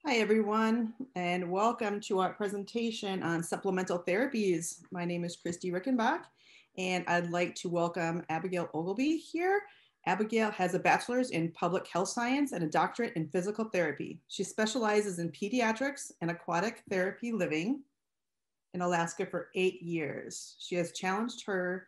Hi, everyone, and welcome to our presentation on supplemental therapies. My name is Christy Rickenbach, and I'd like to welcome Abigail Ogilvy here. Abigail has a bachelor's in public health science and a doctorate in physical therapy. She specializes in pediatrics and aquatic therapy living in Alaska for 8 years. She has challenged her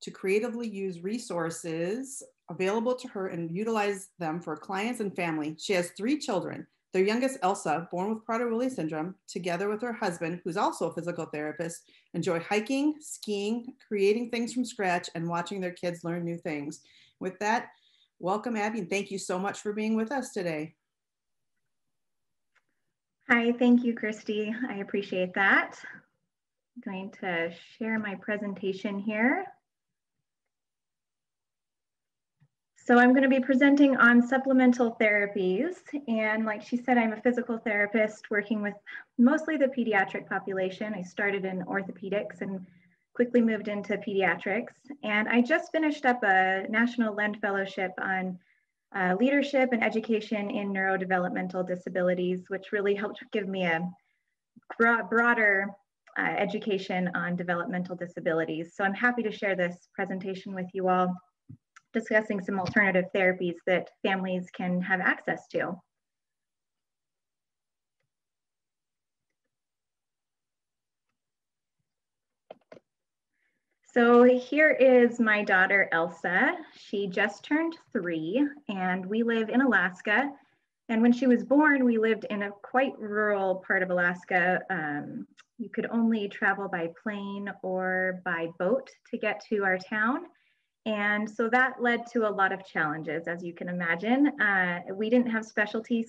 to creatively use resources available to her and utilize them for clients and family. She has 3 children. Their youngest, Elsa, born with Prader-Willi syndrome, together with her husband, who's also a physical therapist, enjoy hiking, skiing, creating things from scratch, and watching their kids learn new things. With that, welcome, Abby, and thank you so much for being with us today. Hi, thank you, Christy. I appreciate that. I'm going to share my presentation here. So I'm going to be presenting on supplemental therapies. And like she said, I'm a physical therapist working with mostly the pediatric population. I started in orthopedics and quickly moved into pediatrics. And I just finished up a National Lend Fellowship on leadership and education in neurodevelopmental disabilities, which really helped give me a broader education on developmental disabilities. So I'm happy to share this presentation with you all, discussing some alternative therapies that families can have access to. So here is my daughter, Elsa. She just turned 3 and we live in Alaska. And when she was born, we lived in a quite rural part of Alaska. You could only travel by plane or by boat to get to our town. And so that led to a lot of challenges, as you can imagine. We didn't have specialty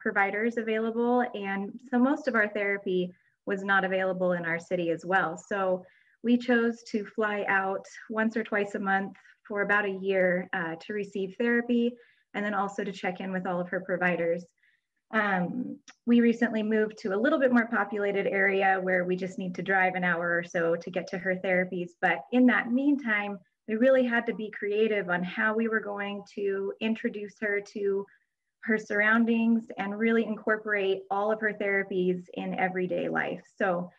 providers available, and so most of our therapy was not available in our city as well. So we chose to fly out once or twice a month for about a year to receive therapy, and then also to check in with all of her providers. We recently moved to a little bit more populated area where we just need to drive an hour or so to get to her therapies. But in that meantime, we really had to be creative on how we were going to introduce her to her surroundings and really incorporate all of her therapies in everyday life. So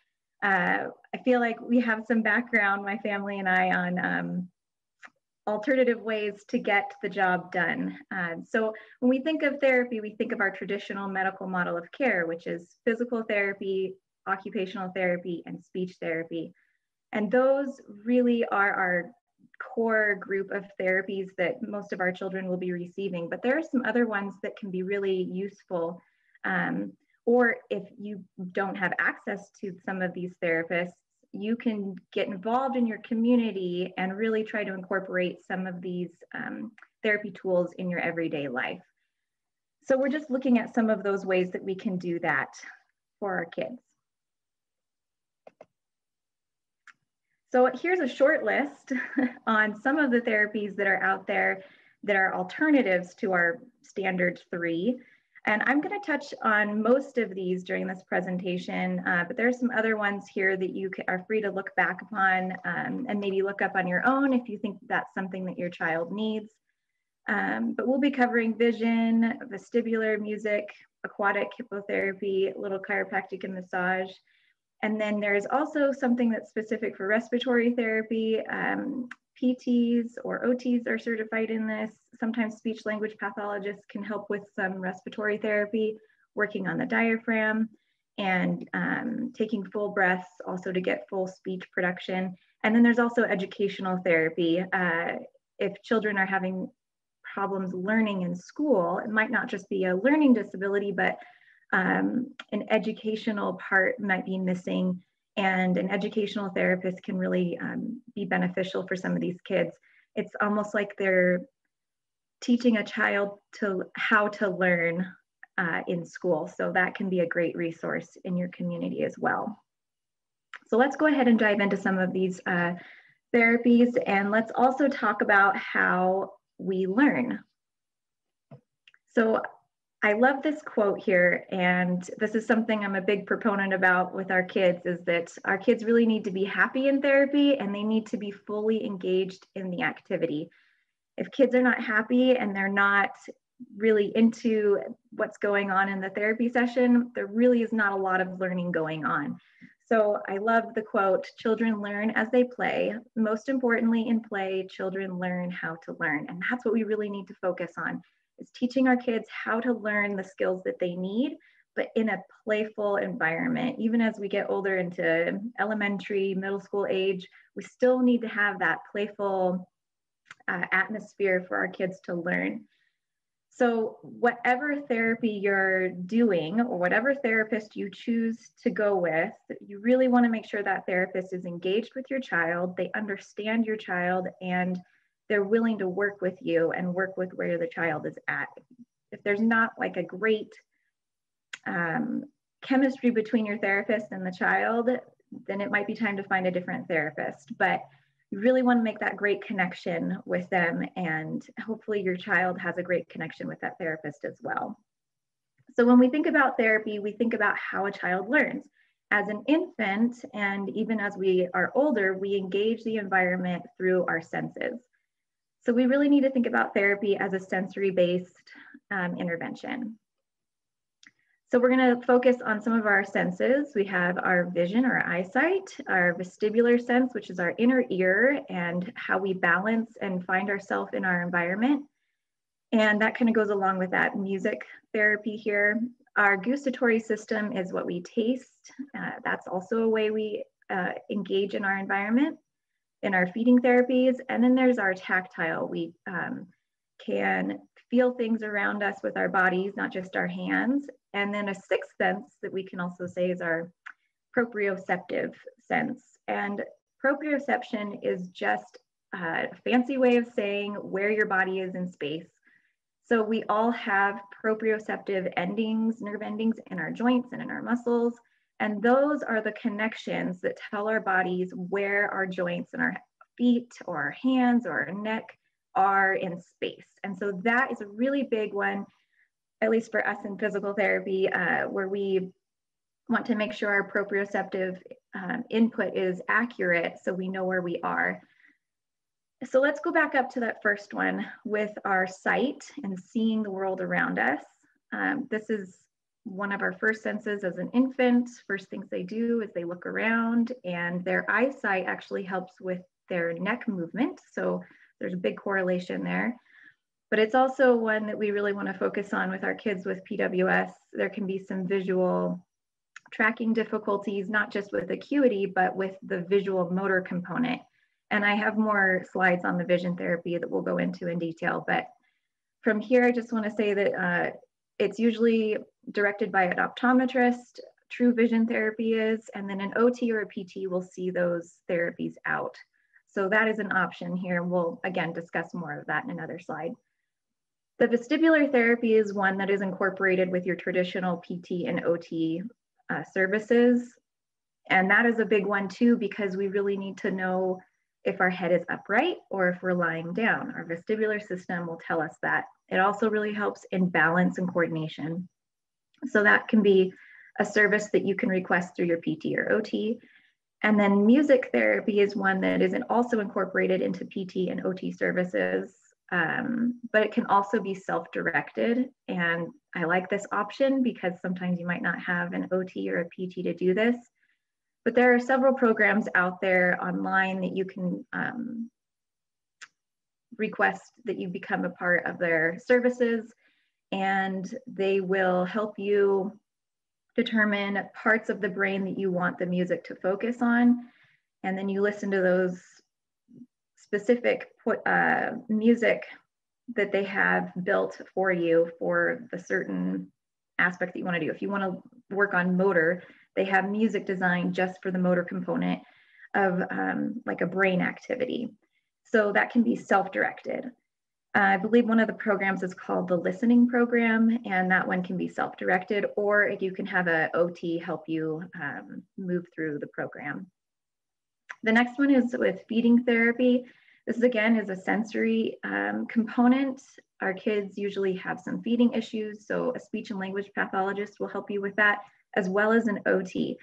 I feel like we have some background, my family and I, on alternative ways to get the job done. So when we think of therapy, we think of our traditional medical model of care, which is physical therapy, occupational therapy, and speech therapy. And those really are our core group of therapies that most of our children will be receiving, but there are some other ones that can be really useful. Or if you don't have access to some of these therapists, you can get involved in your community and really try to incorporate some of these therapy tools in your everyday life. So we're just looking at some of those ways that we can do that for our kids. So here's a short list on some of the therapies that are out there that are alternatives to our standard 3. And I'm going to touch on most of these during this presentation, but there are some other ones here that you are free to look back upon and maybe look up on your own if you think that's something that your child needs. But we'll be covering vision, vestibular, music, aquatic hippotherapy, a little chiropractic and massage. And then there's also something that's specific for respiratory therapy. PTs or OTs are certified in this. Sometimes speech language pathologists can help with some respiratory therapy, working on the diaphragm and taking full breaths also to get full speech production. And then there's also educational therapy. If children are having problems learning in school, it might not just be a learning disability, but an educational part might be missing, and an educational therapist can really be beneficial for some of these kids. It's almost like they're teaching a child how to learn in school. So that can be a great resource in your community as well. So let's go ahead and dive into some of these therapies, and let's also talk about how we learn. So I love this quote here, and this is something I'm a big proponent about with our kids, is that our kids really need to be happy in therapy and they need to be fully engaged in the activity. If kids are not happy and they're not really into what's going on in the therapy session, there really is not a lot of learning going on. So I love the quote, children learn as they play. Most importantly, in play, children learn how to learn. And that's what we really need to focus on, is teaching our kids how to learn the skills that they need, but in a playful environment. Even as we get older into elementary, middle school age, we still need to have that playful atmosphere for our kids to learn. So whatever therapy you're doing or whatever therapist you choose to go with, you really want to make sure that therapist is engaged with your child, they understand your child, and they're willing to work with you and work with where the child is at. If there's not like a great chemistry between your therapist and the child, then it might be time to find a different therapist. But you really want to make that great connection with them, and hopefully your child has a great connection with that therapist as well. So when we think about therapy, we think about how a child learns. As an infant, and even as we are older, we engage the environment through our senses. So we really need to think about therapy as a sensory-based intervention. So we're going to focus on some of our senses. We have our vision, our eyesight, our vestibular sense, which is our inner ear and how we balance and find ourselves in our environment. And that kind of goes along with that music therapy here. Our gustatory system is what we taste. That's also a way we engage in our environment, in our feeding therapies. And then there's our tactile. We can feel things around us with our bodies, not just our hands. And then a sixth sense that we can also say is our proprioceptive sense. And proprioception is just a fancy way of saying where your body is in space. So we all have proprioceptive endings, nerve endings in our joints and in our muscles. And those are the connections that tell our bodies where our joints and our feet or our hands or our neck are in space. And so that is a really big one, at least for us in physical therapy, where we want to make sure our proprioceptive input is accurate so we know where we are. So let's go back up to that first one with our sight and seeing the world around us. This is one of our first senses as an infant. First things they do is they look around, and their eyesight actually helps with their neck movement. So there's a big correlation there. But it's also one that we really want to focus on with our kids with PWS. There can be some visual tracking difficulties, not just with acuity, but with the visual motor component. And I have more slides on the vision therapy that we'll go into in detail. But from here, I just want to say that it's usually directed by an optometrist, true vision therapy is, and then an OT or a PT will see those therapies out. So that is an option here. We'll, again, discuss more of that in another slide. The vestibular therapy is one that is incorporated with your traditional PT and OT services. And that is a big one too, because we really need to know if our head is upright or if we're lying down. Our vestibular system will tell us that. It also really helps in balance and coordination. So that can be a service that you can request through your PT or OT. And then music therapy is one that isn't also incorporated into PT and OT services, but it can also be self-directed. And I like this option because sometimes you might not have an OT or a PT to do this. But there are several programs out there online that you can request that you become a part of their services, and they will help you determine parts of the brain that you want the music to focus on. And then you listen to those specific music that they have built for you for the certain aspect that you want to do. If you want to work on motor, they have music designed just for the motor component of like a brain activity. So that can be self-directed. I believe one of the programs is called the listening program, and that one can be self-directed, or you can have a OT help you move through the program. The next one is with feeding therapy. This again is a sensory component. Our kids usually have some feeding issues, so a speech and language pathologist will help you with that, as well as an OT.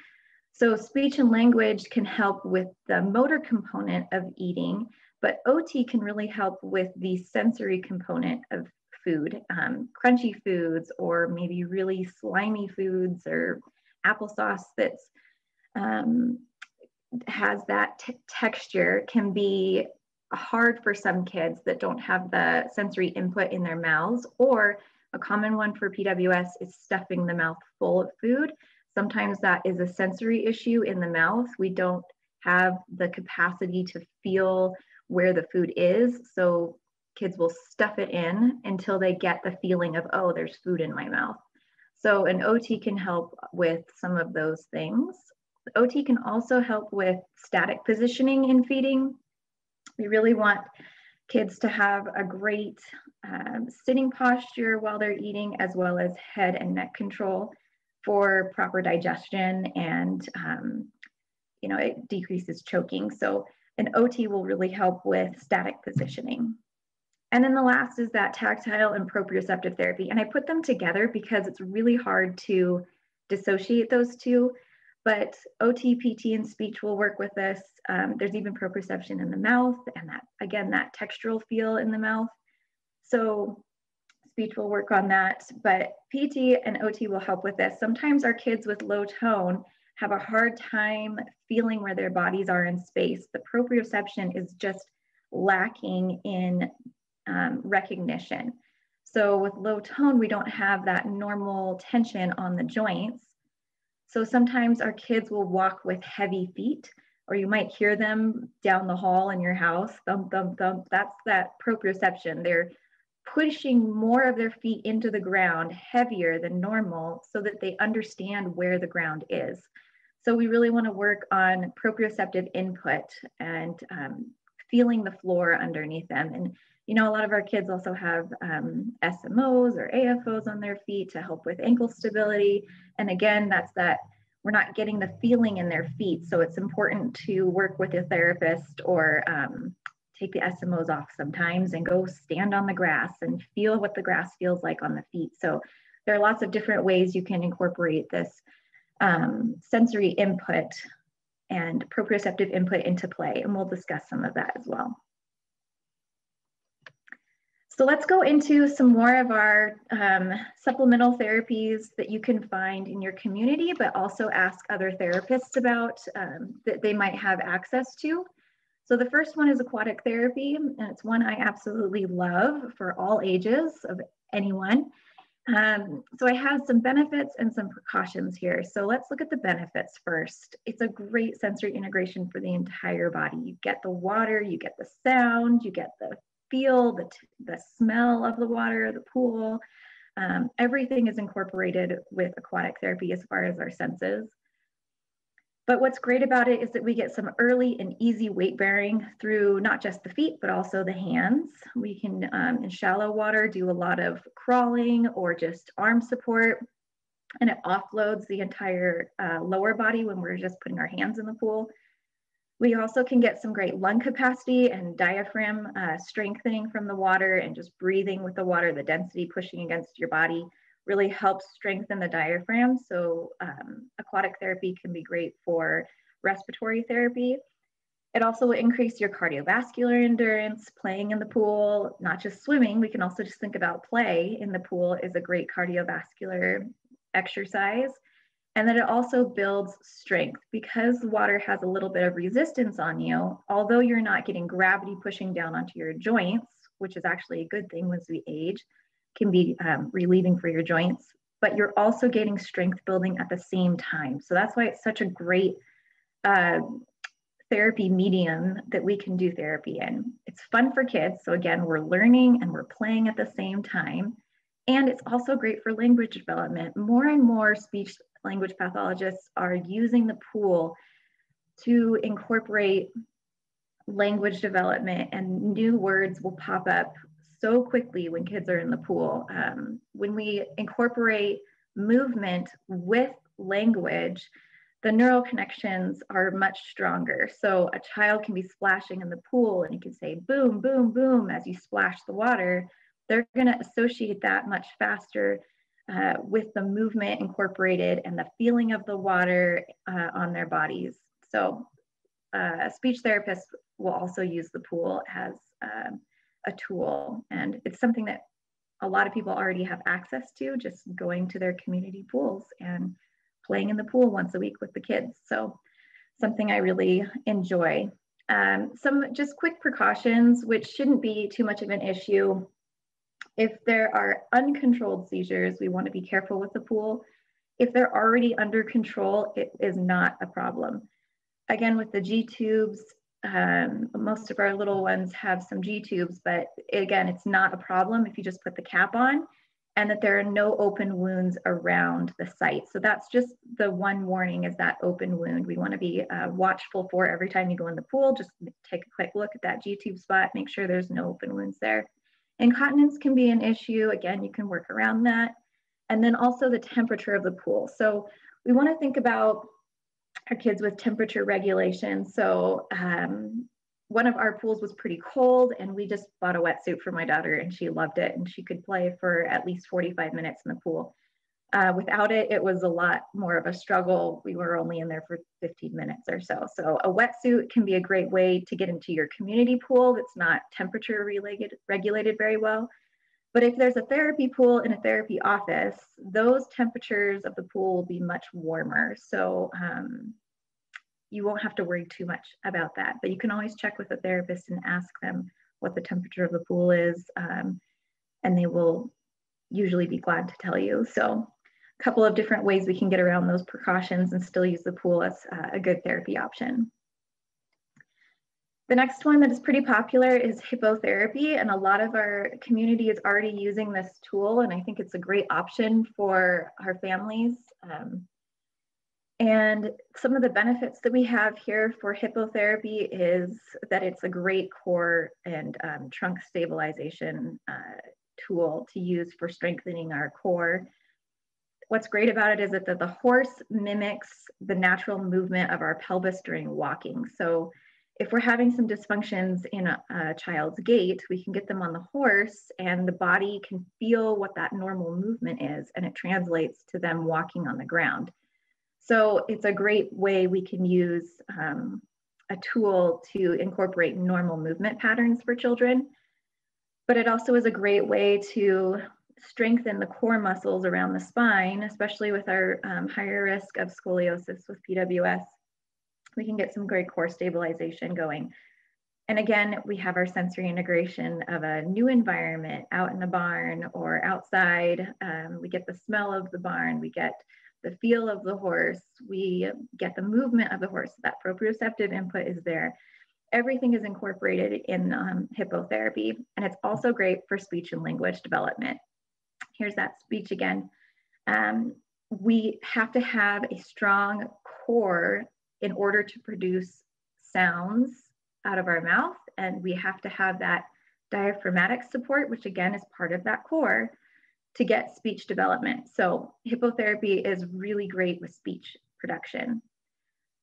So speech and language can help with the motor component of eating, but OT can really help with the sensory component of food, crunchy foods, or maybe really slimy foods, or applesauce that's has that texture, can be hard for some kids that don't have the sensory input in their mouths. Or a common one for PWS is stuffing the mouth full of food. Sometimes that is a sensory issue in the mouth. We don't have the capacity to feel where the food is. So kids will stuff it in until they get the feeling of, oh, there's food in my mouth. So an OT can help with some of those things. The OT can also help with static positioning in feeding. We really want kids to have a great sitting posture while they're eating, as well as head and neck control for proper digestion, and it decreases choking. So an OT will really help with static positioning. And then the last is that tactile and proprioceptive therapy. And I put them together because it's really hard to dissociate those two. But OT, PT, and speech will work with this. There's even proprioception in the mouth, and that, again, that textural feel in the mouth. So speech will work on that, but PT and OT will help with this. Sometimes our kids with low tone have a hard time feeling where their bodies are in space. The proprioception is just lacking in recognition. So with low tone, we don't have that normal tension on the joints. So sometimes our kids will walk with heavy feet, or you might hear them down the hall in your house, thump, thump, thump. That's that proprioception. They're pushing more of their feet into the ground, heavier than normal, so that they understand where the ground is. So we really want to work on proprioceptive input and feeling the floor underneath them. And a lot of our kids also have SMOs or AFOs on their feet to help with ankle stability. And again, that's that we're not getting the feeling in their feet. So it's important to work with a therapist, or take the SMOs off sometimes and go stand on the grass and feel what the grass feels like on the feet. So there are lots of different ways you can incorporate this sensory input and proprioceptive input into play. And we'll discuss some of that as well. So let's go into some more of our supplemental therapies that you can find in your community, but also ask other therapists about that they might have access to. So the first one is aquatic therapy, and it's one I absolutely love for all ages of anyone. So I have some benefits and some precautions here. So let's look at the benefits first. It's a great sensory integration for the entire body. You get the water, you get the sound, you get the feel, the smell of the water, the pool. Everything is incorporated with aquatic therapy as far as our senses. But what's great about it is that we get some early and easy weight bearing through not just the feet, but also the hands. We can, in shallow water, do a lot of crawling or just arm support, and it offloads the entire lower body when we're just putting our hands in the pool. We also can get some great lung capacity and diaphragm strengthening from the water, and just breathing with the water, the density pushing against your body really helps strengthen the diaphragm. So aquatic therapy can be great for respiratory therapy. It also will increase your cardiovascular endurance. Playing in the pool, not just swimming, we can also just think about play in the pool is a great cardiovascular exercise. And then it also builds strength, because water has a little bit of resistance on you. Although you're not getting gravity pushing down onto your joints, which is actually a good thing as we age, can be relieving for your joints, but you're also getting strength building at the same time. So that's why it's such a great therapy medium that we can do therapy in. It's fun for kids. So again, we're learning and we're playing at the same time. And it's also great for language development. More and more speech language pathologists are using the pool to incorporate language development, and new words will pop up so quickly when kids are in the pool. When we incorporate movement with language, the neural connections are much stronger. So a child can be splashing in the pool and you can say boom, boom, boom as you splash the water. They're going to associate that much faster with the movement incorporated and the feeling of the water on their bodies. So a speech therapist will also use the pool as a tool, and it's something that a lot of people already have access to, just going to their community pools and playing in the pool once a week with the kids. So something I really enjoy. Some just quick precautions, which shouldn't be too much of an issue. If there are uncontrolled seizures, we want to be careful with the pool. If they're already under control, it is not a problem. Again, with the G-tubes, most of our little ones have some G-tubes, but again, it's not a problem if you just put the cap on and that there are no open wounds around the site. So that's just the one warning, is that open wound. We want to be watchful for every time you go in the pool. Just take a quick look at that G-tube spot, make sure there's no open wounds there. Incontinence can be an issue. Again, you can work around that. And then also the temperature of the pool. So we want to think about our kids with temperature regulation. So one of our pools was pretty cold, and we just bought a wetsuit for my daughter, and she loved it, and she could play for at least 45 minutes in the pool. Without it, it was a lot more of a struggle. We were only in there for 15 minutes or so. So a wetsuit can be a great way to get into your community pool that's not temperature regulated very well. But if there's a therapy pool in a therapy office, those temperatures of the pool will be much warmer. So you won't have to worry too much about that. But you can always check with a therapist and ask them what the temperature of the pool is, and they will usually be glad to tell you. So a couple of different ways we can get around those precautions and still use the pool as a good therapy option. The next one that is pretty popular is Hippotherapy, and a lot of our community is already using this tool, and I think it's a great option for our families. And some of the benefits that we have here for Hippotherapy is that it's a great core and trunk stabilization tool to use for strengthening our core. What's great about it is that the horse mimics the natural movement of our pelvis during walking. So if we're having some dysfunctions in a child's gait, we can get them on the horse and the body can feel what that normal movement is, and it translates to them walking on the ground. So it's a great way we can use a tool to incorporate normal movement patterns for children. But it also is a great way to strengthen the core muscles around the spine, especially with our higher risk of scoliosis with PWS. We can get some great core stabilization going. And again, we have our sensory integration of a new environment out in the barn or outside. We get the smell of the barn, we get the feel of the horse, we get the movement of the horse. That proprioceptive input is there. Everything is incorporated in Hippotherapy, and it's also great for speech and language development. Here's that speech again. We have to have a strong core in order to produce sounds out of our mouth, and we have to have that diaphragmatic support, which again is part of that core, to get speech development. So Hippotherapy is really great with speech production.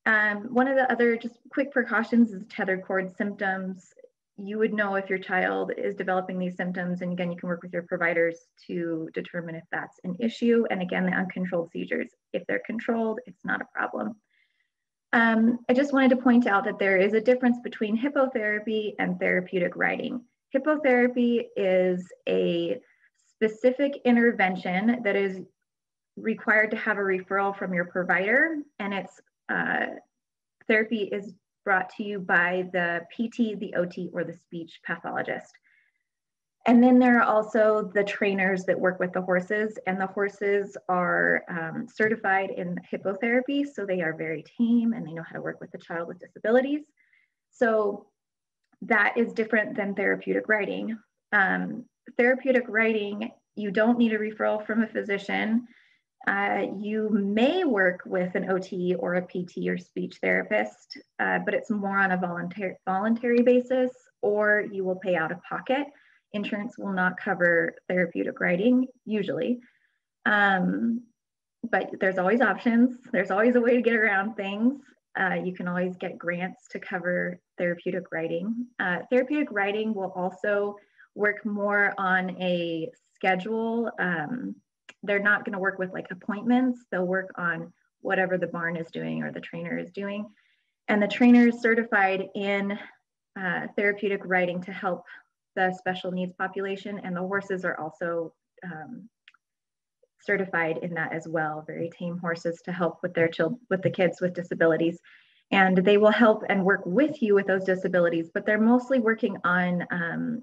One of the other just quick precautions is tethered cord symptoms. You would know if your child is developing these symptoms, and again, you can work with your providers to determine if that's an issue. And again, the uncontrolled seizures, if they're controlled, it's not a problem. I just wanted to point out that there is a difference between Hippotherapy and therapeutic riding. Hippotherapy is a specific intervention that is required to have a referral from your provider, and it's therapy is brought to you by the PT, the OT, or the speech pathologist. And then there are also the trainers that work with the horses, and the horses are certified in Hippotherapy, so they are very tame and they know how to work with a child with disabilities. So that is different than therapeutic riding. Therapeutic riding, you don't need a referral from a physician. You may work with an OT or a PT or speech therapist, but it's more on a voluntary basis, or you will pay out of pocket. Insurance will not cover therapeutic riding usually, but there's always options. There's always a way to get around things. You can always get grants to cover therapeutic riding. Therapeutic riding will also work more on a schedule. They're not going to work with like appointments. They'll work on whatever the barn is doing or the trainer is doing. And the trainer is certified in therapeutic riding to help the special needs population, and the horses are also certified in that as well, very tame horses to help with the kids with disabilities. And they will help and work with you with those disabilities, but they're mostly working on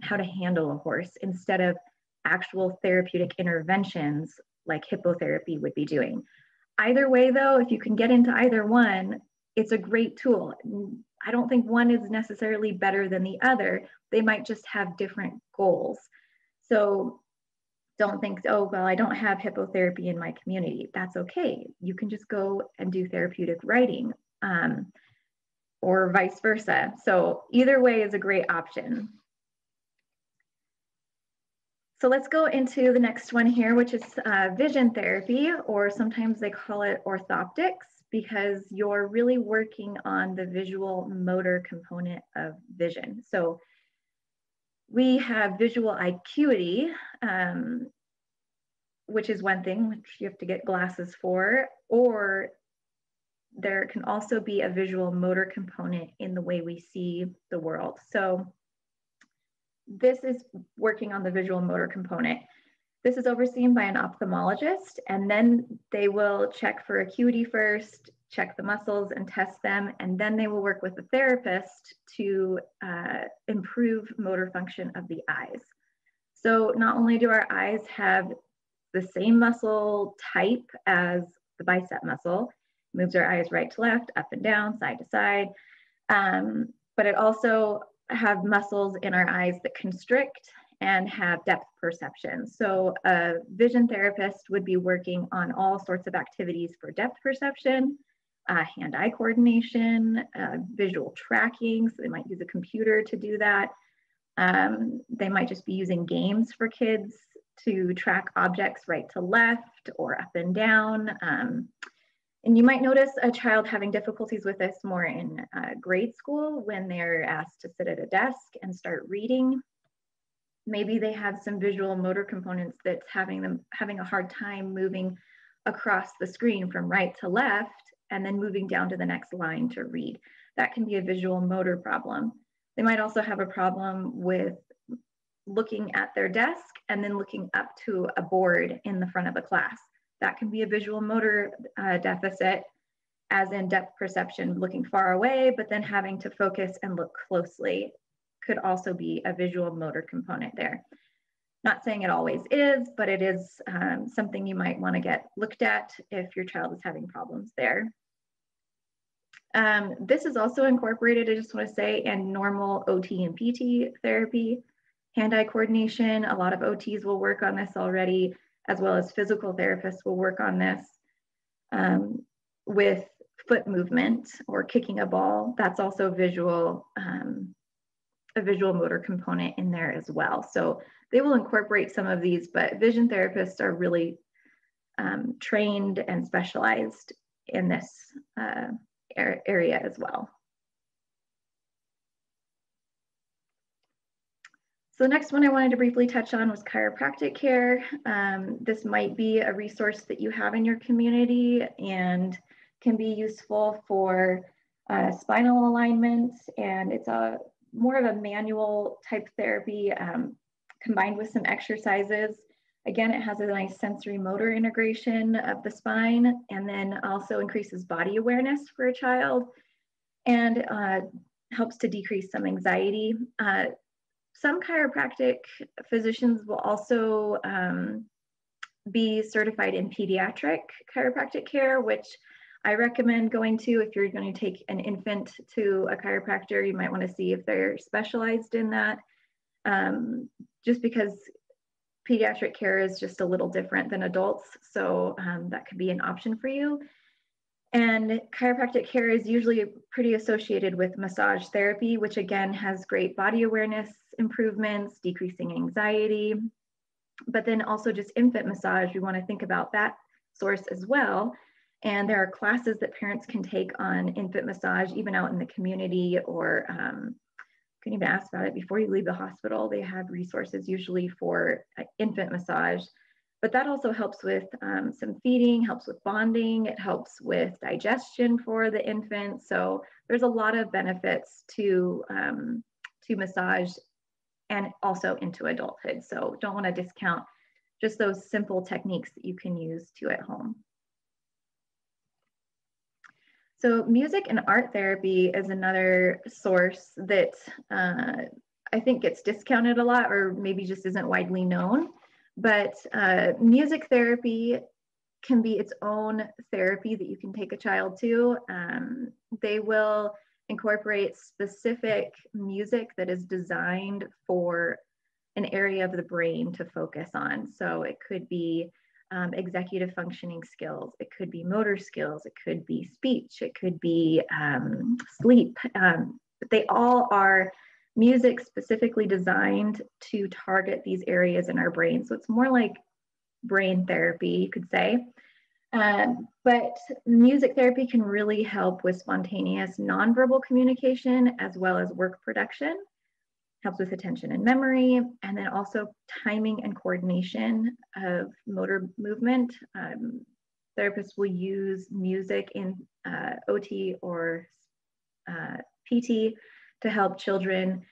how to handle a horse instead of actual therapeutic interventions like hippotherapy would be doing. Either way though, if you can get into either one, it's a great tool. I don't think one is necessarily better than the other. They might just have different goals. So don't think, oh, well, I don't have hippotherapy in my community. That's okay. You can just go and do therapeutic riding, or vice versa. So either way is a great option. So let's go into the next one here, which is vision therapy, or sometimes they call it orthoptics, because you're really working on the visual motor component of vision. So we have visual acuity, which is one thing which you have to get glasses for, or there can also be a visual motor component in the way we see the world. So this is working on the visual motor component. This is overseen by an ophthalmologist, and then they will check for acuity first, check the muscles and test them, and then they will work with the therapist to improve motor function of the eyes. So not only do our eyes have the same muscle type as the bicep muscle, moves our eyes right to left, up and down, side to side, but it also have muscles in our eyes that constrict and have depth perception. So a vision therapist would be working on all sorts of activities for depth perception, hand-eye coordination, visual tracking. So they might use a computer to do that. They might just be using games for kids to track objects right to left or up and down. And you might notice a child having difficulties with this more in grade school when they're asked to sit at a desk and start reading. Maybe they have some visual motor components that's having a hard time moving across the screen from right to left and then moving down to the next line to read. That can be a visual motor problem. They might also have a problem with looking at their desk and then looking up to a board in the front of a class. That can be a visual motor deficit, as in depth perception, looking far away, but then having to focus and look closely could also be a visual motor component there. Not saying it always is, but it is something you might want to get looked at if your child is having problems there. This is also incorporated, I just want to say, in normal OT and PT therapy. Hand-eye coordination, a lot of OTs will work on this already, as well as physical therapists will work on this with foot movement or kicking a ball. That's also visual, a visual motor component in there as well. So they will incorporate some of these, but vision therapists are really trained and specialized in this area as well. So the next one I wanted to briefly touch on was chiropractic care. This might be a resource that you have in your community and can be useful for spinal alignment, and it's more of a manual type therapy combined with some exercises. Again, it has a nice sensory motor integration of the spine, and then also increases body awareness for a child, and helps to decrease some anxiety. Some chiropractic physicians will also be certified in pediatric chiropractic care, which I recommend going to if you're going to take an infant to a chiropractor. You might want to see if they're specialized in that, just because pediatric care is just a little different than adults. So that could be an option for you. And chiropractic care is usually pretty associated with massage therapy, which again has great body awareness improvements, decreasing anxiety, but then also just infant massage. We want to think about that source as well. And there are classes that parents can take on infant massage, even out in the community, or you can even ask about it before you leave the hospital. They have resources usually for infant massage. But that also helps with some feeding, helps with bonding, it helps with digestion for the infant. So there's a lot of benefits to massage and also into adulthood. So don't want to discount just those simple techniques that you can use too at home. So music and art therapy is another source that I think gets discounted a lot, or maybe just isn't widely known. But music therapy can be its own therapy that you can take a child to. They will incorporate specific music that is designed for an area of the brain to focus on. So it could be executive functioning skills, it could be motor skills, it could be speech, it could be sleep. But they all are music specifically designed to target these areas in our brain. So it's more like brain therapy, you could say. But music therapy can really help with spontaneous nonverbal communication as well as work production, helps with attention and memory, and then also timing and coordination of motor movement. Therapists will use music in OT or PT to help children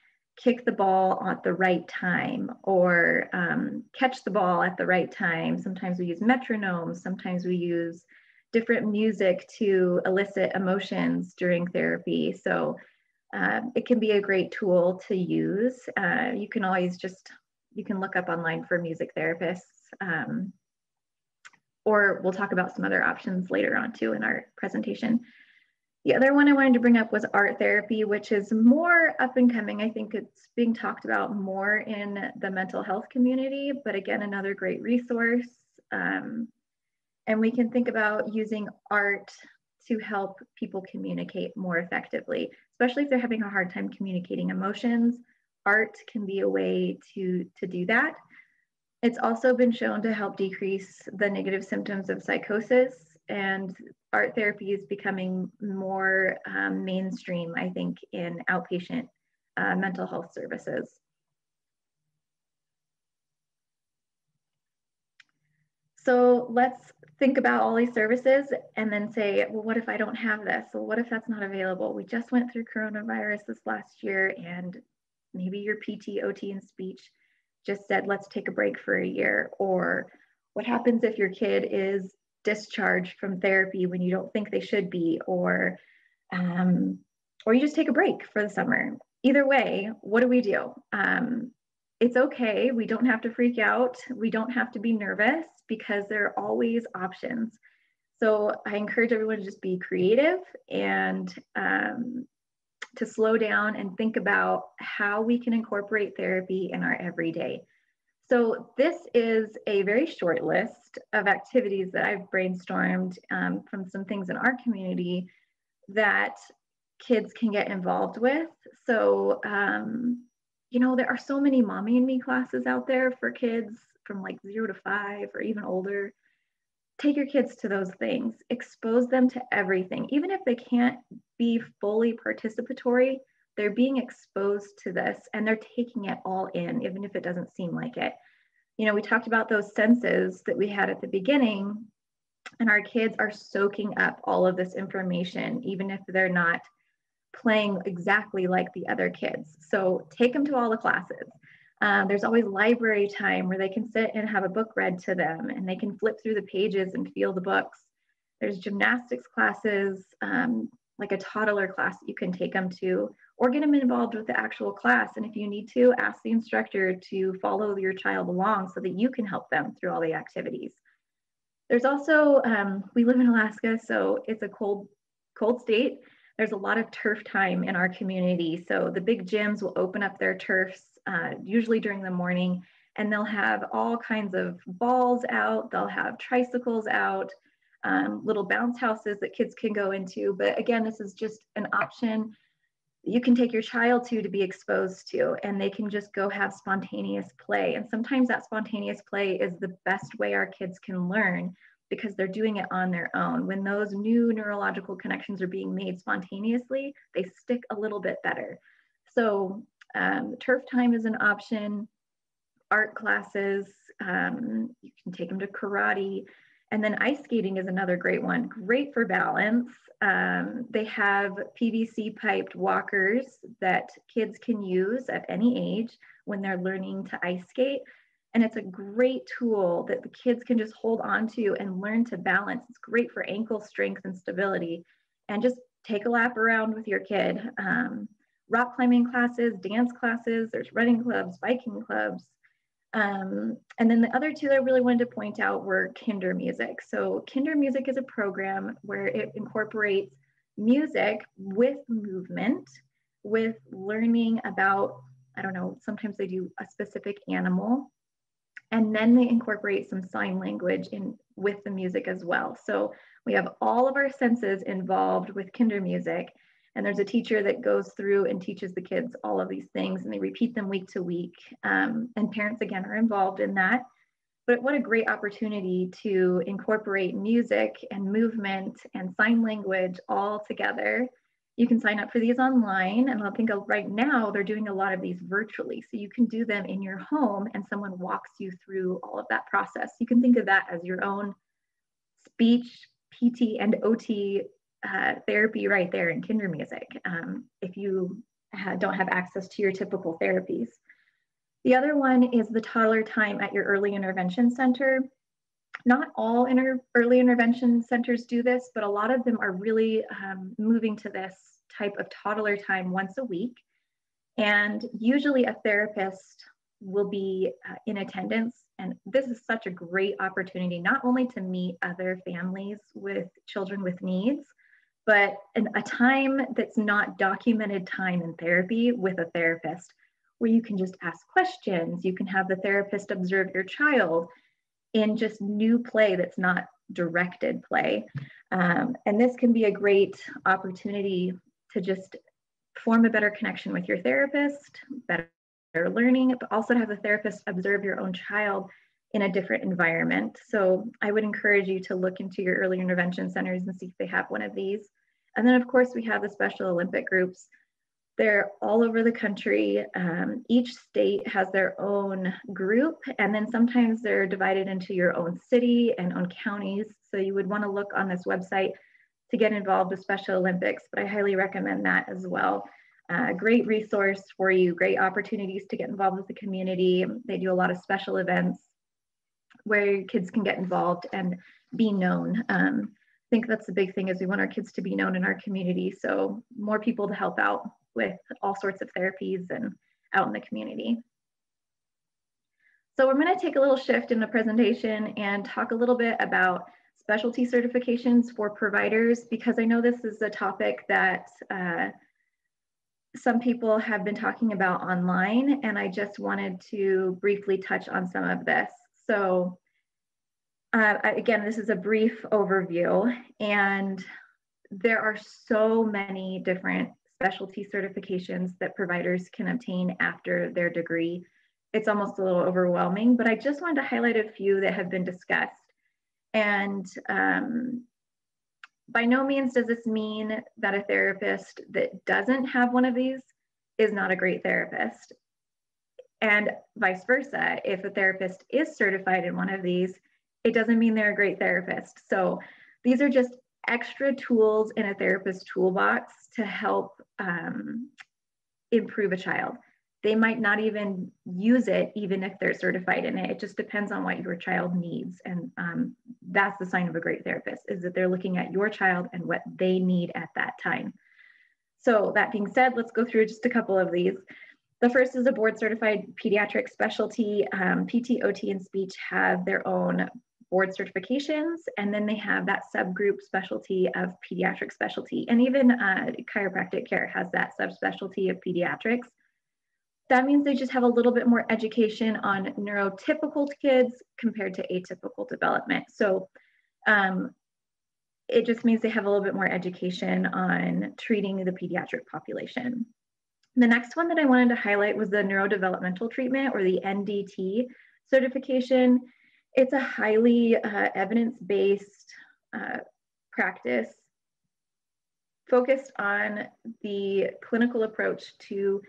kick the ball at the right time, or catch the ball at the right time. Sometimes we use metronomes, sometimes we use different music to elicit emotions during therapy. So it can be a great tool to use. You can always you can look up online for music therapists, or we'll talk about some other options later on too in our presentation. The other one I wanted to bring up was art therapy, which is more up and coming. I think it's being talked about more in the mental health community, but again, another great resource. And we can think about using art to help people communicate more effectively, especially if they're having a hard time communicating emotions. Art can be a way to do that. It's also been shown to help decrease the negative symptoms of psychosis, and art therapy is becoming more mainstream, I think, in outpatient mental health services. So let's think about all these services and then say, well, what if I don't have this? Well, what if that's not available? We just went through coronavirus this last year, and maybe your PT, OT, and speech just said, let's take a break for a year. Or what happens if your kid is discharged from therapy when you don't think they should be, or you just take a break for the summer? Either way, what do? It's okay. We don't have to freak out. We don't have to be nervous, because there are always options. So I encourage everyone to just be creative and to slow down and think about how we can incorporate therapy in our everyday. So this is a very short list of activities that I've brainstormed from some things in our community that kids can get involved with. So, there are so many mommy and me classes out there for kids from like 0 to 5 or even older. Take your kids to those things, expose them to everything. Even if they can't be fully participatory, they're being exposed to this and they're taking it all in, even if it doesn't seem like it. We talked about those senses that we had at the beginning, and our kids are soaking up all of this information, even if they're not playing exactly like the other kids. So take them to all the classes. There's always library time where they can sit and have a book read to them, and they can flip through the pages and feel the books. There's gymnastics classes, like a toddler class that you can take them to, or get them involved with the actual class. And if you need to, ask the instructor to follow your child along so that you can help them through all the activities. There's also, we live in Alaska, so it's a cold state. There's a lot of turf time in our community. So the big gyms will open up their turfs, usually during the morning, and they'll have all kinds of balls out. They'll have tricycles out, little bounce houses that kids can go into. But again, this is just an option you can take your child to be exposed to, and they can just go have spontaneous play. And sometimes that spontaneous play is the best way our kids can learn, because they're doing it on their own. When those new neurological connections are being made spontaneously, they stick a little bit better. So turf time is an option. Art classes, you can take them to karate. And then ice skating is another great one, great for balance. They have PVC piped walkers that kids can use at any age when they're learning to ice skate. And it's a great tool that the kids can just hold on to and learn to balance. It's great for ankle strength and stability. And just take a lap around with your kid. Rock climbing classes, dance classes, there's running clubs, biking clubs. And then the other two that I really wanted to point out were Kinder Music. So Kinder Music is a program where it incorporates music with movement, with learning about, I don't know, sometimes they do a specific animal, and then they incorporate some sign language in with the music as well. So we have all of our senses involved with Kinder Music. And there's a teacher that goes through and teaches the kids all of these things, and they repeat them week to week. And parents, again, are involved in that. But what a great opportunity to incorporate music and movement and sign language all together. You can sign up for these online, and I think right now they're doing a lot of these virtually. So you can do them in your home and someone walks you through all of that process. You can think of that as your own speech, PT, and OT therapy right there in Kinder Music, if you don't have access to your typical therapies. The other one is the toddler time at your early intervention center. Not all early intervention centers do this, but a lot of them are really moving to this type of toddler time once a week. And usually a therapist will be in attendance. And this is such a great opportunity, not only to meet other families with children with needs, but a time that's not documented time in therapy with a therapist, where you can just ask questions. You can have the therapist observe your child in just new play that's not directed play. And this can be a great opportunity to just form a better connection with your therapist, better learning, but also to have the therapist observe your own child in a different environment. So I would encourage you to look into your early intervention centers and see if they have one of these. And then of course we have the Special Olympic groups. They're all over the country. Each state has their own group, and then sometimes they're divided into your own city and own counties. So you would want to look on this website to get involved with Special Olympics, but I highly recommend that as well. Great resource for you, great opportunities to get involved with the community. They do a lot of special events where kids can get involved and be known. I think that's the big thing, is we want our kids to be known in our community. So more people to help out with all sorts of therapies and out in the community. So we're going to take a little shift in the presentation and talk a little bit about specialty certifications for providers, because I know this is a topic that some people have been talking about online, and I just wanted to briefly touch on some of this. So again, this is a brief overview, and there are so many different specialty certifications that providers can obtain after their degree. It's almost a little overwhelming, but I just wanted to highlight a few that have been discussed. And by no means does this mean that a therapist that doesn't have one of these is not a great therapist. And vice versa, if a therapist is certified in one of these, it doesn't mean they're a great therapist. So these are just extra tools in a therapist's toolbox to help improve a child. They might not even use it even if they're certified in it. It just depends on what your child needs. And that's the sign of a great therapist, is that they're looking at your child and what they need at that time. So that being said, let's go through just a couple of these. The first is a board certified pediatric specialty. PT, OT, and speech have their own board certifications, and then they have that subgroup specialty of pediatric specialty. And even Chiropractic Care has that subspecialty of pediatrics. That means they just have a little bit more education on neurotypical kids compared to atypical development. So it just means they have a little bit more education on treating the pediatric population. The next one that I wanted to highlight was the neurodevelopmental treatment, or the NDT certification. It's a highly evidence-based practice focused on the clinical approach to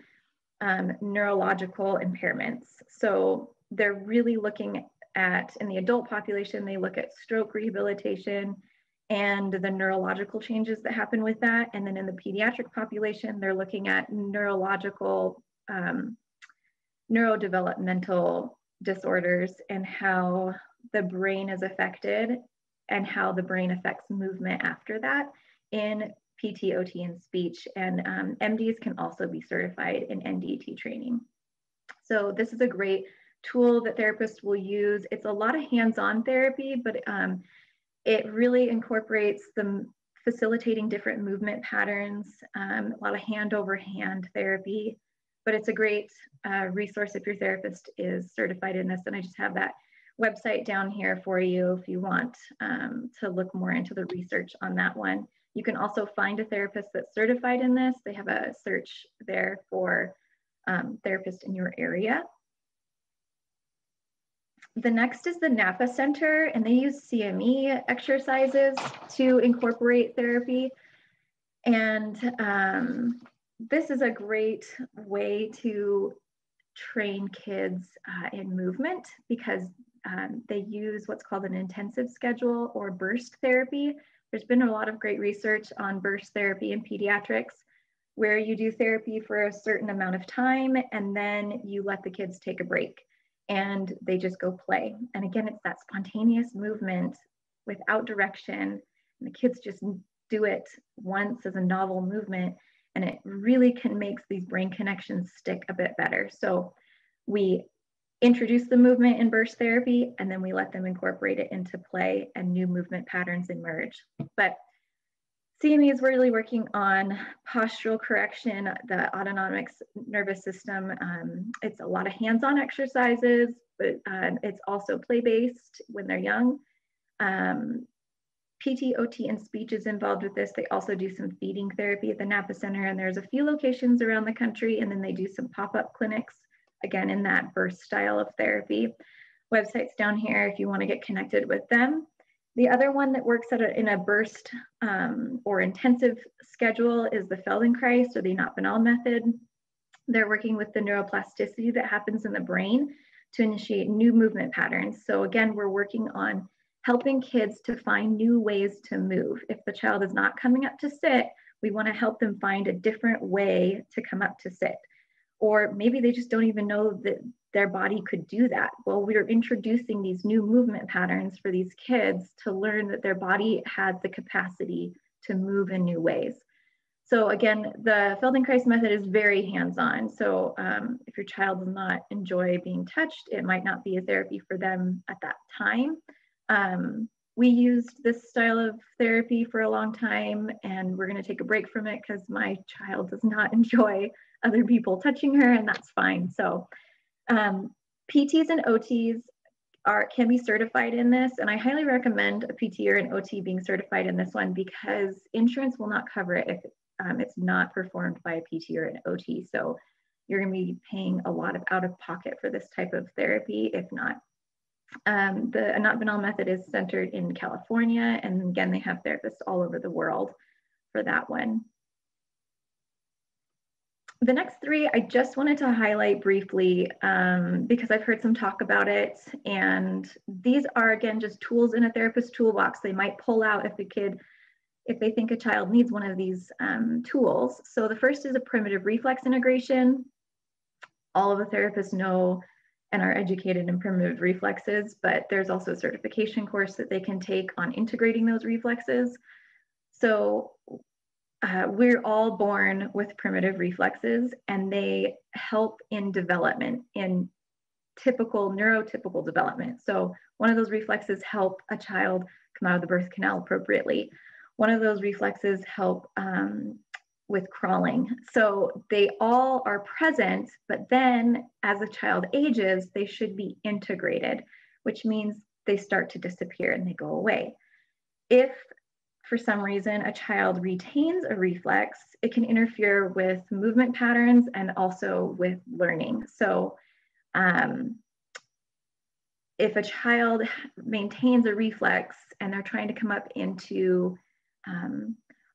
neurological impairments. So they're really looking at, in the adult population, they look at stroke rehabilitation and the neurological changes that happen with that. And then in the pediatric population, they're looking at neurological, neurodevelopmental disorders and how the brain is affected and how the brain affects movement after that in PT, OT, and speech. And MDs can also be certified in NDT training. So this is a great tool that therapists will use. It's a lot of hands-on therapy, but it really incorporates the facilitating different movement patterns, a lot of hand-over-hand therapy, but it's a great resource if your therapist is certified in this. And I just have that website down here for you if you want to look more into the research on that one. You can also find a therapist that's certified in this. They have a search there for therapists in your area. The next is the Napa Center, and they use CME exercises to incorporate therapy. And this is a great way to train kids in movement because they use what's called an intensive schedule or burst therapy. There's been a lot of great research on burst therapy in pediatrics, where you do therapy for a certain amount of time and then you let the kids take a break and they just go play. And again, it's that spontaneous movement without direction, and the kids just do it once as a novel movement, and it really can make these brain connections stick a bit better. So we introduce the movement in burst therapy, and then we let them incorporate it into play and new movement patterns emerge. But CME is really working on postural correction, the autonomic nervous system. It's a lot of hands-on exercises, but it's also play-based when they're young. PT, OT, and speech is involved with this. They also do some feeding therapy at the Napa Center, and there's a few locations around the country, and then they do some pop-up clinics, again, in that burst style of therapy. Website's down here if you want to get connected with them. The other one that works in a burst or intensive schedule is the Feldenkrais or the Napa method. They're working with the neuroplasticity that happens in the brain to initiate new movement patterns. So again, we're working on helping kids to find new ways to move. If the child is not coming up to sit, we want to help them find a different way to come up to sit. Or maybe they just don't even know that their body could do that. Well, we're introducing these new movement patterns for these kids to learn that their body has the capacity to move in new ways. So again, the Feldenkrais method is very hands-on. So if your child does not enjoy being touched, it might not be a therapy for them at that time. We used this style of therapy for a long time, and we're going to take a break from it because my child does not enjoy other people touching her, and that's fine. So PTs and OTs can be certified in this, and I highly recommend a PT or an OT being certified in this one because insurance will not cover it if it's not performed by a PT or an OT. So you're going to be paying a lot of out-of-pocket for this type of therapy if not. The Napa method is centered in California, and again, they have therapists all over the world for that one. The next three, I just wanted to highlight briefly because I've heard some talk about it. And these are, again, just tools in a therapist's toolbox. They might pull out if they think a child needs one of these tools. So the first is a primitive reflex integration. All of the therapists know and are educated in primitive reflexes, but there's also a certification course that they can take on integrating those reflexes. So we're all born with primitive reflexes, and they help in development, in neurotypical development. So one of those reflexes help a child come out of the birth canal appropriately. One of those reflexes help with crawling. So they all are present, but then as a child ages, they should be integrated, which means they start to disappear and they go away. If for some reason a child retains a reflex, it can interfere with movement patterns and also with learning. So if a child maintains a reflex and they're trying to come up into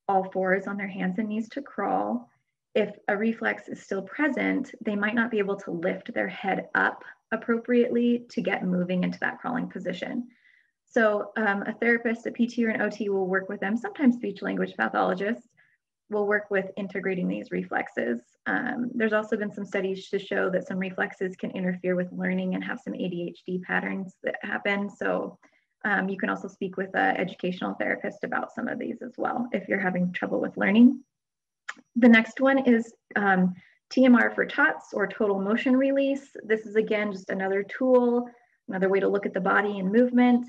all fours on their hands and knees to crawl, if a reflex is still present, they might not be able to lift their head up appropriately to get moving into that crawling position. So a therapist, a PT or an OT will work with them, sometimes speech language pathologists will work with integrating these reflexes. There's also been some studies to show that some reflexes can interfere with learning and have some ADHD patterns that happen. So you can also speak with an educational therapist about some of these as well if you're having trouble with learning. The next one is TMR for TOTS, or total motion release. This is, again, just another tool, another way to look at the body and movement.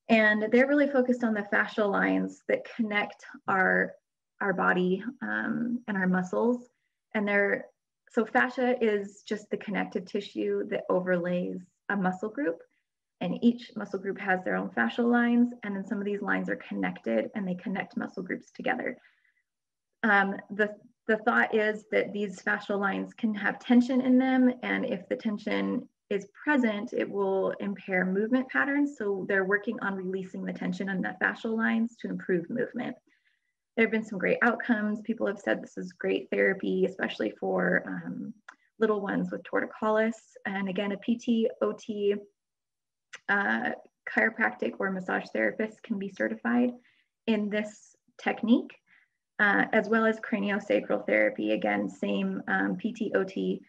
And they're really focused on the fascial lines that connect our body and our muscles. And so fascia is just the connective tissue that overlays a muscle group. And each muscle group has their own fascial lines. And then some of these lines are connected and they connect muscle groups together. The thought is that these fascial lines can have tension in them. And if the tension is present, it will impair movement patterns. So they're working on releasing the tension on the fascial lines to improve movement. There have been some great outcomes. People have said this is great therapy, especially for little ones with torticollis. And again, a PT, OT, chiropractic or massage therapist can be certified in this technique, as well as craniosacral therapy. Again, same PT, OT,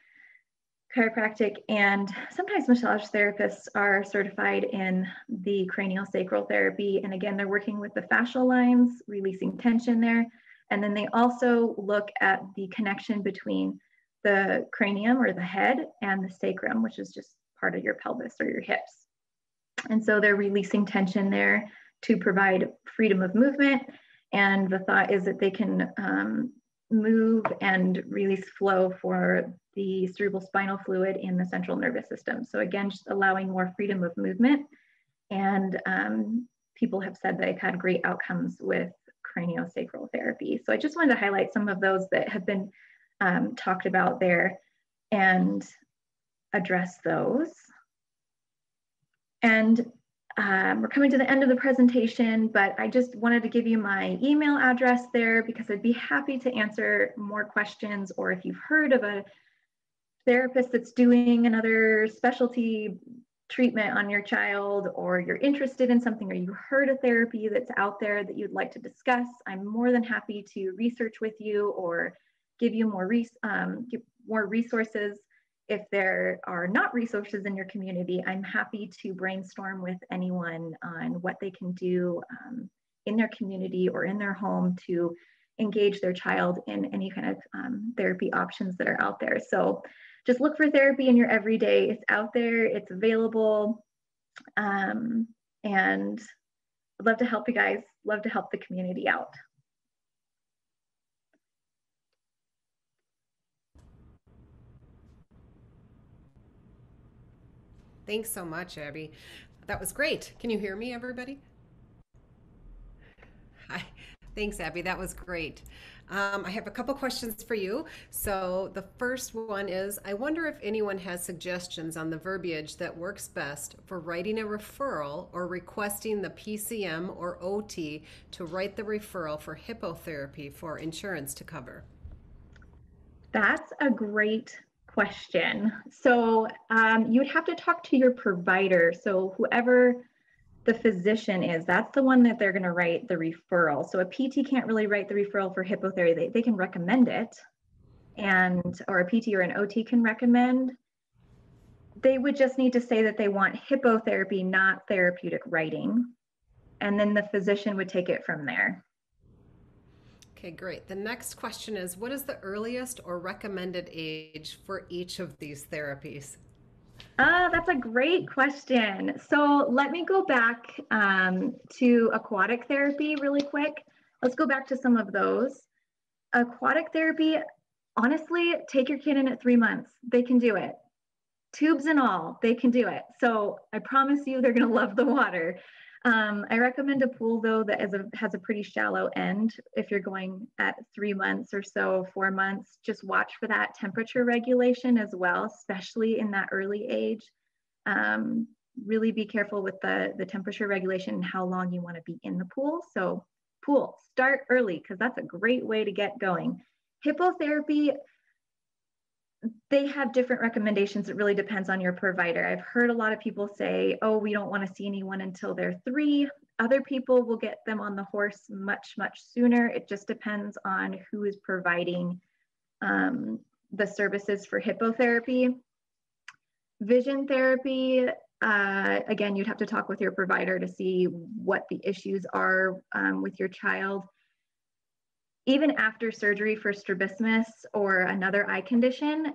chiropractic, and sometimes massage therapists are certified in the craniosacral therapy. And again, they're working with the fascial lines, releasing tension there. And then they also look at the connection between the cranium or the head and the sacrum, which is just part of your pelvis or your hips. And so they're releasing tension there to provide freedom of movement. And the thought is that they can move and release flow for the cerebral spinal fluid in the central nervous system. So again, just allowing more freedom of movement. And people have said they've had great outcomes with craniosacral therapy. So I just wanted to highlight some of those that have been talked about there and address those. And we're coming to the end of the presentation, but I just wanted to give you my email address there because I'd be happy to answer more questions, or if you've heard of a therapist that's doing another specialty treatment on your child, or you're interested in something, or you heard a therapy that's out there that you'd like to discuss, I'm more than happy to research with you or give you more resources. If there are not resources in your community, I'm happy to brainstorm with anyone on what they can do in their community or in their home to engage their child in any kind of therapy options that are out there. So just look for therapy in your everyday. It's out there, it's available. And I'd love to help you guys, love to help the community out. Thanks so much, Abby. That was great. Can you hear me, everybody? Hi. Thanks, Abby. That was great. I have a couple questions for you. So the first one is, I wonder if anyone has suggestions on the verbiage that works best for writing a referral or requesting the PCM or OT to write the referral for hippotherapy for insurance to cover. That's a great question. So you'd have to talk to your provider. So whoever the physician is, that's the one that they're going to write the referral. So a PT can't really write the referral for hippotherapy. They can recommend it, or a PT or an OT can recommend. They would just need to say that they want hippotherapy, not therapeutic writing. And then the physician would take it from there. Okay, great. The next question is, what is the earliest or recommended age for each of these therapies? That's a great question. So let me go back to aquatic therapy really quick. Let's go back to some of those. Aquatic therapy, honestly, take your kid in at 3 months. They can do it. Tubes and all, they can do it. So I promise you they're going to love the water. I recommend a pool, though, that has a pretty shallow end. If you're going at 3 months or so, 4 months, just watch for that temperature regulation as well, especially in that early age. Really be careful with the temperature regulation and how long you want to be in the pool. So pool, start early, because that's a great way to get going. Hippotherapy, they have different recommendations. It really depends on your provider. I've heard a lot of people say, oh, we don't want to see anyone until they're 3. Other people will get them on the horse much, much sooner. It just depends on who is providing the services for hippotherapy. Vision therapy, again, you'd have to talk with your provider to see what the issues are with your child. Even after surgery for strabismus or another eye condition,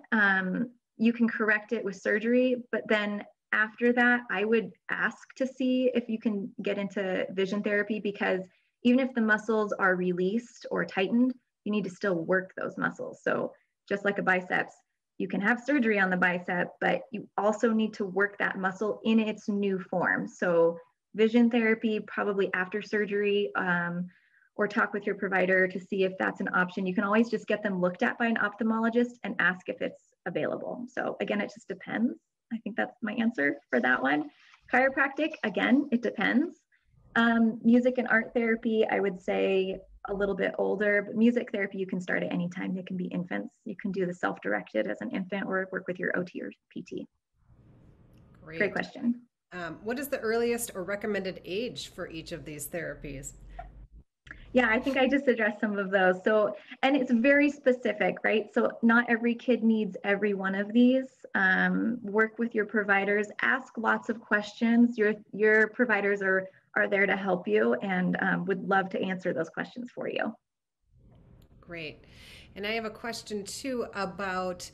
you can correct it with surgery, but then after that, I would ask to see if you can get into vision therapy, because even if the muscles are released or tightened, you need to still work those muscles. So just like a biceps, you can have surgery on the bicep, but you also need to work that muscle in its new form. So vision therapy, probably after surgery, or talk with your provider to see if that's an option. You can always just get them looked at by an ophthalmologist and ask if it's available. So again, it just depends. I think that's my answer for that one. Chiropractic, again, it depends. Music and art therapy, I would say a little bit older, but music therapy, you can start at any time. They can be infants. You can do the self-directed as an infant or work with your OT or PT. Great question. What is the earliest or recommended age for each of these therapies? Yeah, I think I just addressed some of those. So, and it's very specific, right? So not every kid needs every one of these. Work with your providers, ask lots of questions. Your providers are there to help you and would love to answer those questions for you. Great. And I have a question too about,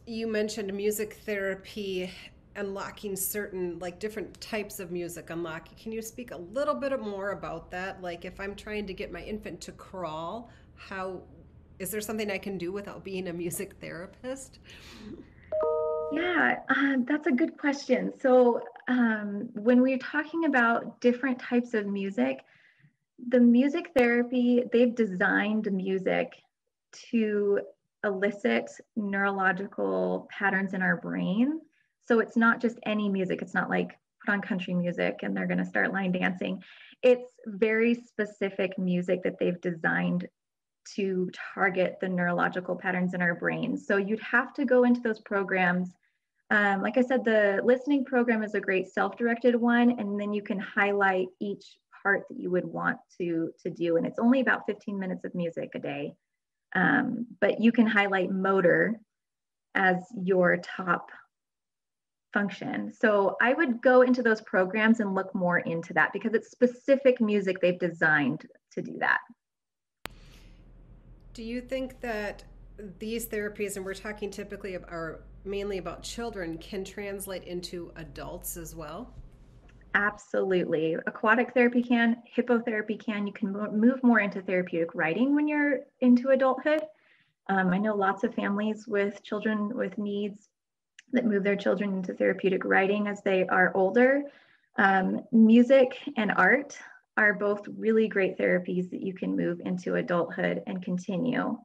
you mentioned music therapy, unlocking certain, like different types of music unlocking. Can you speak a little bit more about that? Like if I'm trying to get my infant to crawl, is there something I can do without being a music therapist? Yeah, that's a good question. So when we're talking about different types of music, the music therapy, they've designed music to elicit neurological patterns in our brain. So it's not just any music. It's not like put on country music and they're going to start line dancing. It's very specific music that they've designed to target the neurological patterns in our brain. So you'd have to go into those programs. Like I said, the listening program is a great self-directed one, and then you can highlight each part that you would want to do. And it's only about 15 minutes of music a day. But you can highlight motor as your top function. So I would go into those programs and look more into that because it's specific music they've designed to do that. Do you think that these therapies, and we're talking typically are mainly about children, can translate into adults as well? Absolutely. Aquatic therapy can, hippotherapy can. You can move more into therapeutic writing when you're into adulthood. I know lots of families with children with needs that move their children into therapeutic writing as they are older. Music and art are both really great therapies that you can move into adulthood and continue.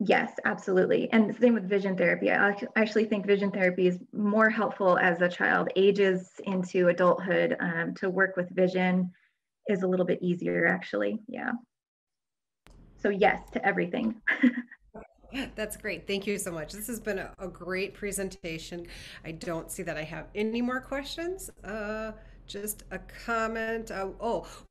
Yes, absolutely. And the same with vision therapy. I actually think vision therapy is more helpful as a child ages into adulthood. To work with vision is a little bit easier, actually. Yeah. So yes to everything. That's great. Thank you so much. This has been a great presentation. I don't see that I have any more questions. Just a comment.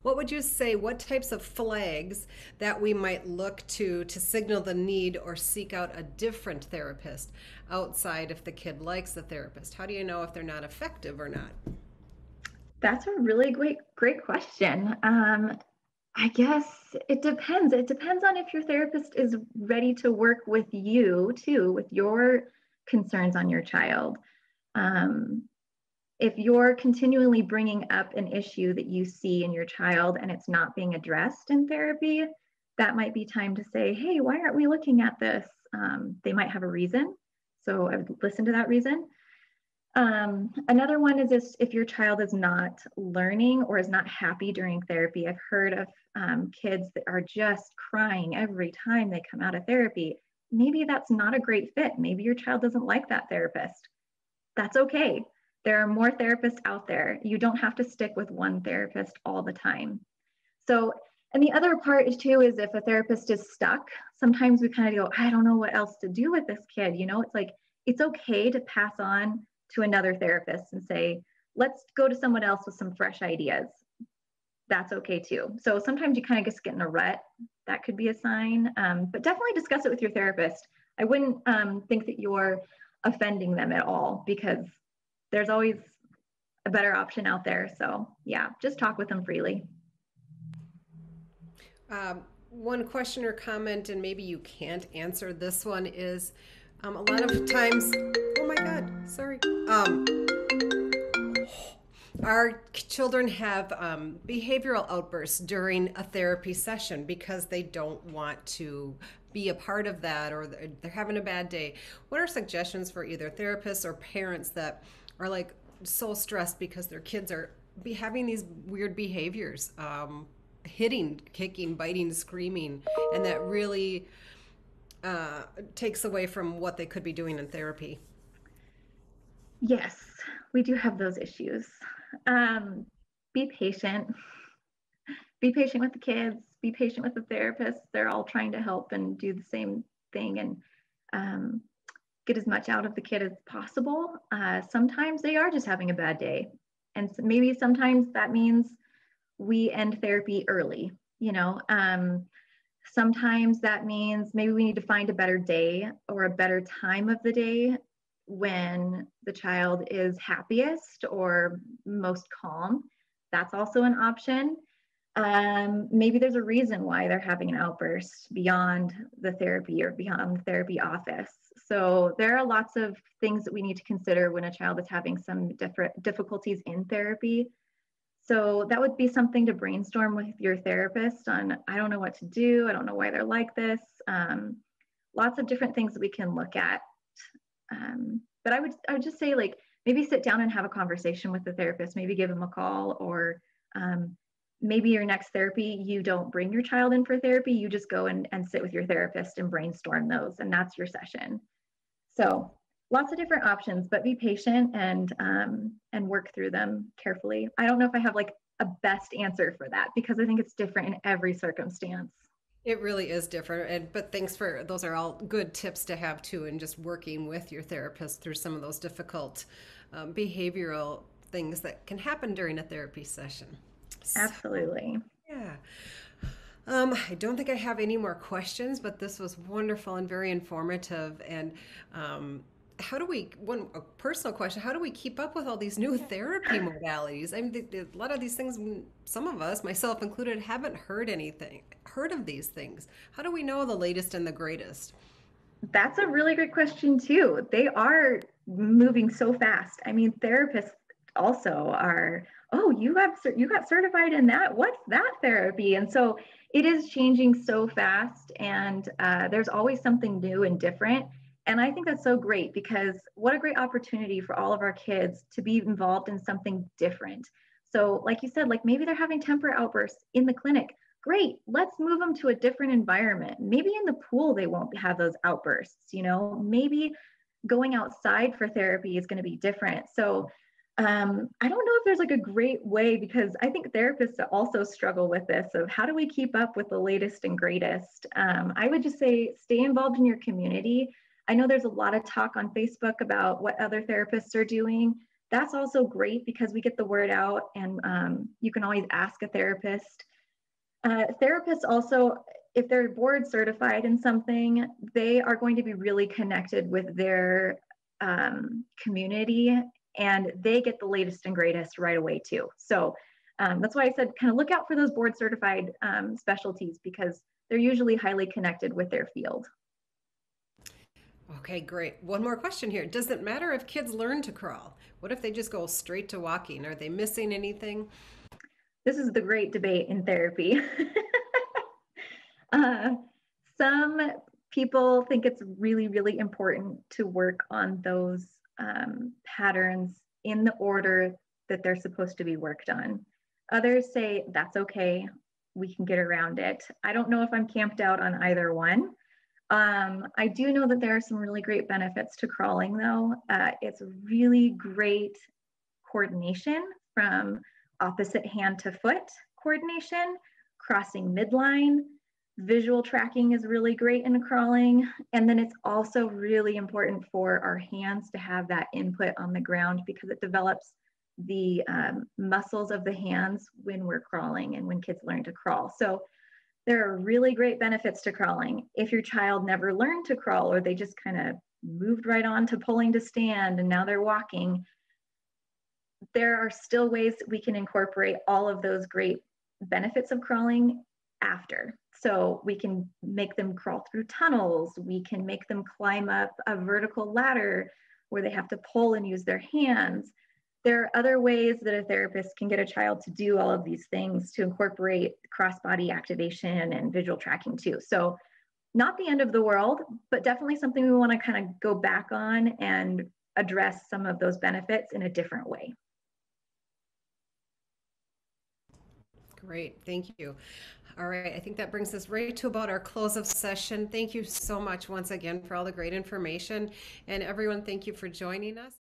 What would you say? What types of flags that we might look to signal the need or seek out a different therapist outside if the kid likes the therapist? How do you know if they're not effective or not? That's a really great question. I guess it depends. It depends on if your therapist is ready to work with you too, with your concerns on your child. If you're continually bringing up an issue that you see in your child and it's not being addressed in therapy, that might be time to say, hey, why aren't we looking at this? They might have a reason. So I would listen to that reason. Another one is if your child is not learning or is not happy during therapy. I've heard of kids that are just crying every time they come out of therapy. Maybe that's not a great fit. Maybe your child doesn't like that therapist. That's okay. There are more therapists out there. You don't have to stick with one therapist all the time. So And the other part too is if a therapist is stuck, sometimes we kind of go, I don't know what else to do with this kid. You know, it's like, it's okay to pass on to another therapist and say, let's go to someone else with some fresh ideas. That's okay too. So sometimes you kind of just get in a rut. That could be a sign, but definitely discuss it with your therapist. I wouldn't think that you're offending them at all, because there's always a better option out there. So yeah, just talk with them freely. One question or comment, and maybe you can't answer this one, is a lot of times, oh my God, sorry. Our children have behavioral outbursts during a therapy session because they don't want to be a part of that, or they're having a bad day. What are suggestions for either therapists or parents that are like so stressed because their kids are having these weird behaviors, hitting, kicking, biting, screaming, and that really takes away from what they could be doing in therapy? Yes, we do have those issues. Be patient. Be patient with the kids. Be patient with the therapists. They're all trying to help and do the same thing, and get as much out of the kid as possible. Sometimes they are just having a bad day. And maybe sometimes that means we end therapy early, you know. Sometimes that means maybe we need to find a better day or a better time of the day when the child is happiest or most calm. That's also an option. Maybe there's a reason why they're having an outburst beyond the therapy or beyond the therapy office. So there are lots of things that we need to consider when a child is having some different difficulties in therapy. So that would be something to brainstorm with your therapist on. I don't know what to do. I don't know why they're like this. Lots of different things that we can look at. But I would just say, like, maybe sit down and have a conversation with the therapist, maybe give them a call, or maybe your next therapy, you don't bring your child in for therapy, you just go and sit with your therapist and brainstorm those, and that's your session. So lots of different options, but be patient and work through them carefully. I don't know if I have like a best answer for that, because I think it's different in every circumstance. It really is different, but thanks for those are all good tips to have too, and just working with your therapist through some of those difficult behavioral things that can happen during a therapy session. Absolutely. Yeah. I don't think I have any more questions, but this was wonderful and very informative. And how do we, a personal question, how do we keep up with all these new therapy modalities? I mean, a lot of these things, some of us, myself included, haven't heard of these things. How do we know the latest and the greatest? That's a really good question too. They are moving so fast. I mean, therapists also are, oh, you got certified in that. What's that therapy? And so it is changing so fast, and there's always something new and different. And I think that's so great, because what a great opportunity for all of our kids to be involved in something different. So like you said, like maybe they're having temper outbursts in the clinic. Great, let's move them to a different environment. Maybe in the pool, they won't have those outbursts, you know, maybe going outside for therapy is going to be different. So I don't know if there's like a great way, because I think therapists also struggle with this of how do we keep up with the latest and greatest. I would just say stay involved in your community. I know there's a lot of talk on Facebook about what other therapists are doing. That's also great, because we get the word out, and you can always ask a therapist. Therapists also, if they're board certified in something, they are going to be really connected with their community, and they get the latest and greatest right away too. So that's why I said kind of look out for those board certified specialties, because they're usually highly connected with their field. Okay, great. One more question here. Does it matter if kids learn to crawl? What if they just go straight to walking? Are they missing anything? This is the great debate in therapy. Some people think it's really, really important to work on those patterns in the order that they're supposed to be worked on. Others say that's okay, we can get around it. I don't know if I'm camped out on either one. I do know that there are some really great benefits to crawling though. It's really great coordination, from opposite hand to foot coordination, crossing midline. Visual tracking is really great in crawling. And then it's also really important for our hands to have that input on the ground because it develops the muscles of the hands when we're crawling and when kids learn to crawl. So there are really great benefits to crawling. If your child never learned to crawl or they just kind of moved right on to pulling to stand and now they're walking, there are still ways that we can incorporate all of those great benefits of crawling after. So we can make them crawl through tunnels. We can make them climb up a vertical ladder where they have to pull and use their hands. There are other ways that a therapist can get a child to do all of these things to incorporate cross-body activation and visual tracking too. So not the end of the world, but definitely something we want to kind of go back on and address some of those benefits in a different way. Great, thank you. All right, I think that brings us right to about our close of session. Thank you so much once again for all the great information. And everyone, thank you for joining us.